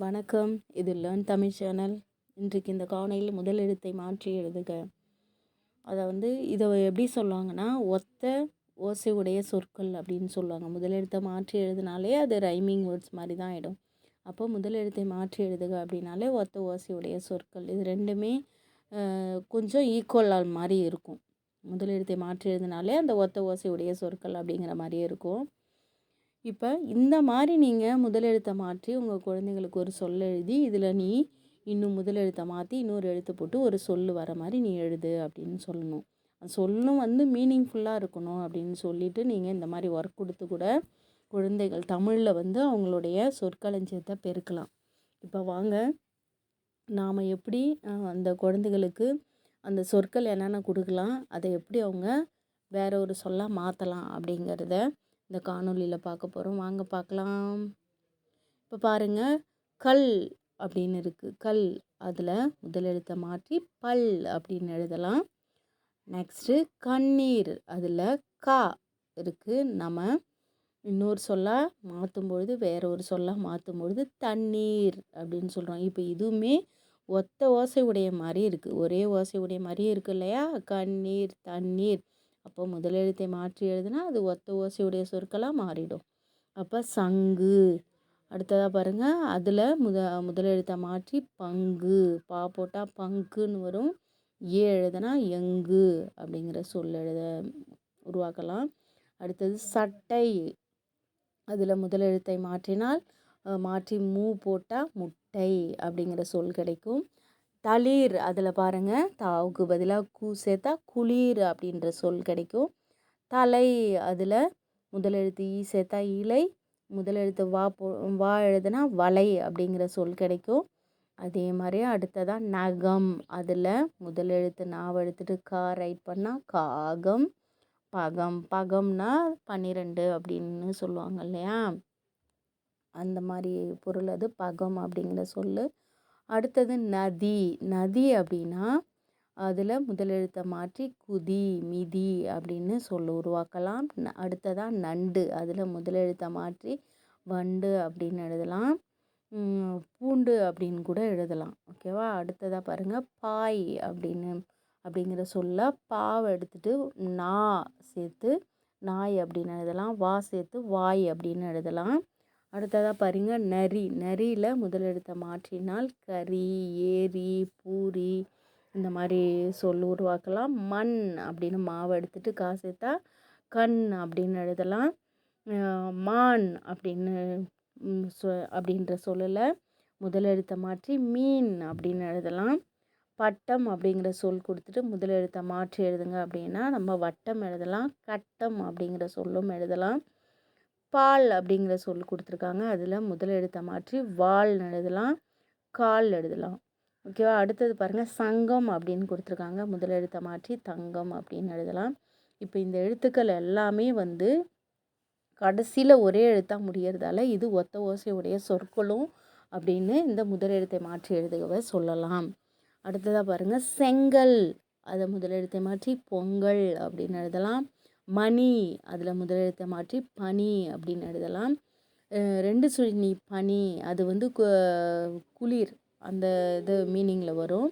வணக்கம். இது learn Tamil channel. இன்றைக்கு இந்த காணொளியில் முதல் எழுத்தை மாற்றி எழுதுக. இதை எப்படி சொல்லுவாங்கன்னா, ஒத்த ஓசை உடைய சொற்கள் அப்படின்னு சொல்லுவாங்க. முதல் எழுத்தை மாற்றி எழுதினாலே அது ரைமிங் வேர்ட்ஸ் மாதிரி தான் ஆகிடும். அப்போ முதல் எழுத்தை மாற்றி எழுதுக அப்படின்னாலே ஒத்த ஓசை உடைய சொற்கள். இது ரெண்டுமே கொஞ்சம் ஈக்குவல் மாதிரி இருக்கும். முதல் எழுத்தை மாற்றி எழுதினாலே அந்த ஒத்த ஓசை உடைய சொற்கள் அப்படிங்கிற மாதிரியே இருக்கும். இப்போ இந்த மாதிரி நீங்கள் முதல் எழுத்தை மாற்றி உங்கள் குழந்தைங்களுக்கு ஒரு சொல் எழுதி, இதில் நீ இன்னும் முதல் எழுத்தை மாற்றி இன்னொரு எழுத்து போட்டு ஒரு சொல் வர மாதிரி நீ எழுது அப்படின்னு சொல்லணும். சொல்லும் மீனிங்ஃபுல்லாக இருக்கணும் அப்படின்னு சொல்லிவிட்டு நீங்கள் இந்த மாதிரி ஒர்க் கொடுத்து கூட குழந்தைகள் தமிழில் அவங்களுடைய சொற்களஞ்சியத்தை பெருக்கலாம். இப்போ வாங்க, நாம் எப்படி அந்த குழந்தைகளுக்கு அந்த சொற்கள் என்னென்ன கொடுக்கலாம், அதை எப்படி அவங்க வேற ஒரு சொல்லாக மாற்றலாம் அப்படிங்கிறத இந்த காணொளியில் பார்க்க போகிறோம். வாங்க பார்க்கலாம். இப்போ பாருங்கள், கல் அப்படின்னு இருக்குது. கல், அதில் முதல் எழுத்தை மாற்றி பல் அப்படின்னு எழுதலாம். நெக்ஸ்ட்டு கண்ணீர், அதில் கா இருக்குது. நம்ம இன்னொரு சொல்லாக மாற்றும்பொழுது, வேற ஒரு சொல்லாக மாற்றும்பொழுது தண்ணீர் அப்படின்னு சொல்கிறோம். இப்போ இதுவுமே ஒத்த ஓசை உடைய மாதிரி இருக்குது. ஒரே ஓசை உடைய மாதிரியே இருக்குது இல்லையா? கண்ணீர், தண்ணீர். அப்போ முதல் எழுத்தை மாற்றி எழுதுனா அது ஒத்த ஓசையுடைய சொற்களாக மாறிடும். அப்போ சங்கு, அடுத்ததாக பாருங்கள், அதில் முதல் எழுத்தை மாற்றி பங்கு, பா போட்டால் பங்குன்னு வரும். எழுதுனா எங்கு அப்படிங்கிற சொல் உருவாக்கலாம். அடுத்தது சட்டை, அதில் முதல் எழுத்தை மாற்றி மூ போட்டால் முட்டை அப்படிங்கிற சொல் கிடைக்கும். தளிர், அதில் பாருங்கள், தாவுக்கு பதிலாக கூ சேர்த்தா குளிர் அப்படின்ற சொல் கிடைக்கும். தலை, அதில் முதல் எழுத்து ஈ சேர்த்தா இலை, முதல் எழுத்து வா எழுதுனா வலை அப்படிங்கிற சொல் கிடைக்கும். அதே மாதிரி அடுத்ததான் நகம், அதில் முதல் எழுத்து நாவை எடுத்துட்டு கா ரைட் பண்ணால் காகம். பகம், பகம்னா 12 அப்படின்னு சொல்லுவாங்க இல்லையா? அந்த மாதிரி பொருள் அது பகம் அப்படிங்கிற சொல். அடுத்தது நதி. நதி அப்படின்னா அதில் முதல் எழுத்தை மாற்றி குதி, மிதி அப்படின்னு சொல்ல உருவாக்கலாம். அடுத்ததாக நண்டு, அதில் முதல் எழுத்தை மாற்றி வண்டு அப்படின்னு எழுதலாம். பூண்டு அப்படின்னு கூட எழுதலாம். ஓகேவா? அடுத்ததாக பாருங்கள், பாய் அப்படிங்கிற சொல்ல பாவை எடுத்துட்டு நா சேர்த்து நாய் அப்படின்னு எழுதலாம். வா சேர்த்து வாய் அப்படின்னு எழுதலாம். அடுத்ததாக பாருங்க, நரி. நரியில் முதல் எழுத்தை மாற்றினால் கரி, ஏரி, பூரி இந்த மாதிரி சொல் உருவாக்கலாம். மண் அப்படின்னு மாவை எடுத்துட்டு கா சேர்த்தா கண் அப்படின்னு எழுதலாம். மான் அப்படின்ற சொல்லில் முதல் எழுத்தை மாற்றி மீன் அப்படின்னு எழுதலாம். பட்டம் அப்படிங்கிற சொல் கொடுத்துட்டு முதல் எழுத்தை மாற்றி எழுதுங்க அப்படின்னா நம்ம வட்டம் எழுதலாம். கட்டம் அப்படிங்கிற சொல்லும் எழுதலாம். பால் அப்படிங்கிற சொல் கொடுத்துருக்காங்க, அதில் முதல் எழுத்தை மாற்றி வால் எழுதலாம், கால் எழுதலாம். ஓகேவா? அடுத்தது பாருங்கள், சங்கம் அப்படின்னு கொடுத்துருக்காங்க, முதல் எழுத்தை மாற்றி தங்கம் அப்படின்னு எழுதலாம். இப்போ இந்த எழுத்துக்கள் எல்லாமே கடைசியில் ஒரே எழுத்தாக முடியறதால இது ஒத்த ஓசை உடைய சொற்களும் அப்படின்னு இந்த முதல் எழுத்தை மாற்றி எழுதுகவை சொல்லலாம். அடுத்ததாக பாருங்கள், செங்கல், அதை முதல் எழுத்தை மாற்றி பொங்கல் அப்படின்னு எழுதலாம். மணி, அதில் முதல் எழுத்தை மாற்றி பனி அப்படின்னு எழுதலாம். 2 சுழி பனி, அது குளிர் அந்த இது மீனிங்கில் வரும்.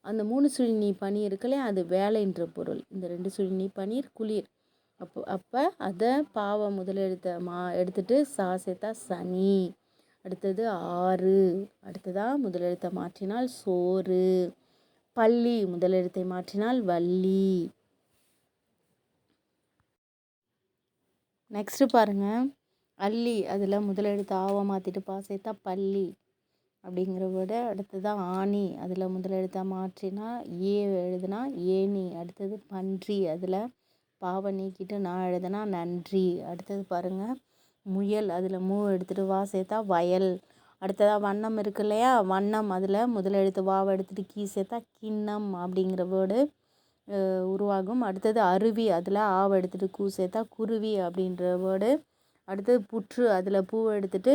அந்த 3 சுழி பனி இருக்குல்ல, அது வேலைன்ற பொருள். இந்த 2 சுழி பனீர் குளிர். அப்போ அதை பாவை முதல் எழுத்தை எடுத்துட்டு சா சேர்த்தா சனி. அடுத்தது ஆறு, அடுத்ததாக முதல் எழுத்தை மாற்றினால் சோறு. பள்ளி, முதல் எழுத்தை மாற்றினால் வள்ளி. நெக்ஸ்ட்டு பாருங்கள், அள்ளி, அதில் முதல் எழுத்து ஆவை மாற்றிட்டு பா சேர்த்தா பள்ளி அப்படிங்கிற விட. அடுத்ததான் ஆணி, அதில் முதல் எழுத்தை மாற்றினா ஏ எழுதுனா ஏணி. அடுத்தது பன்றி, அதில் பாவை நீக்கிட்டு நான் எழுதுனா நன்றி. அடுத்தது பாருங்கள், முயல், அதில் மூ எடுத்துகிட்டு வா சேர்த்தா வயல். அடுத்ததாக வண்ணம் இருக்கு இல்லையா? வண்ணம், அதில் முதல் எழுத்து வாவை எடுத்துகிட்டு கீ சேர்த்தா கிண்ணம் அப்படிங்கிற வேர்டு உருவாகும். அடுத்தது அருவி, அதில் ஆவை எடுத்துகிட்டு கூ சேர்த்தா குருவி அப்படின்ற வேர்டு. அடுத்தது புற்று, அதில் பூவை எடுத்துகிட்டு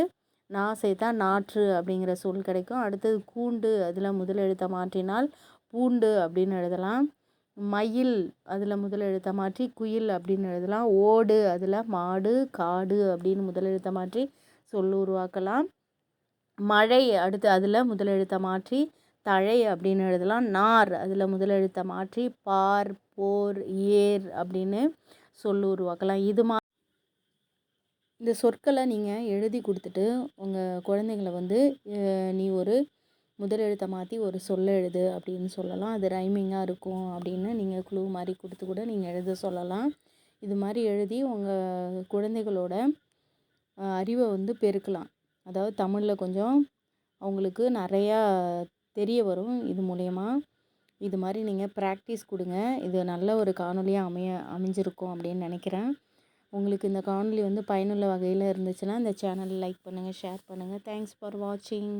நான் சேர்த்தா நாற்று அப்படிங்கிற சொல் கிடைக்கும். அடுத்தது கூண்டு, அதில் முதல் எழுத்தை மாற்றினால் பூண்டு அப்படின்னு எழுதலாம். மயில், அதில் முதல் எழுத்தை மாற்றி குயில் அப்படின்னு எழுதலாம். ஓடு, அதில் மாடு, காடு அப்படின்னு முதல் எழுத்தை மாற்றி சொல் உருவாக்கலாம். மழை அடுத்து அதில் முதலெழுத்தை மாற்றி தழை அப்படின்னு எழுதலாம். நார் அதில் முதலெழுத்தை மாற்றி பார், போர், ஏர் அப்படின்னு சொல்லு உருவாக்கலாம். இந்த சொற்களை நீங்கள் எழுதி கொடுத்துட்டு உங்கள் குழந்தைங்களை வந்து நீ ஒரு முதலெழுத்தை மாற்றி ஒரு சொல்ல எழுது அப்படின்னு சொல்லலாம். அது ரைமிங்காக இருக்கும் அப்படின்னு நீங்கள் க்ளூ மாதிரி கொடுத்து கூட நீங்கள் எழுத சொல்லலாம். இது மாதிரி எழுதி உங்கள் குழந்தைகளோட அறிவை வந்து பெருக்கலாம். அதாவது தமிழில் கொஞ்சம் அவங்களுக்கு நிறையா தெரிய வரும் இது மூலயமா. இது மாதிரி நீங்கள் ப்ராக்டிஸ் கொடுங்க. இது நல்ல ஒரு காணொலியாக அமைஞ்சிருக்கும் அப்படின்னு நினைக்கிறேன். உங்களுக்கு இந்த காணொலி வந்து பயனுள்ள வகையில் இருந்துச்சுன்னா இந்த சேனலை லைக் பண்ணுங்கள், ஷேர் பண்ணுங்கள். தேங்க்ஸ் ஃபார் வாட்சிங்.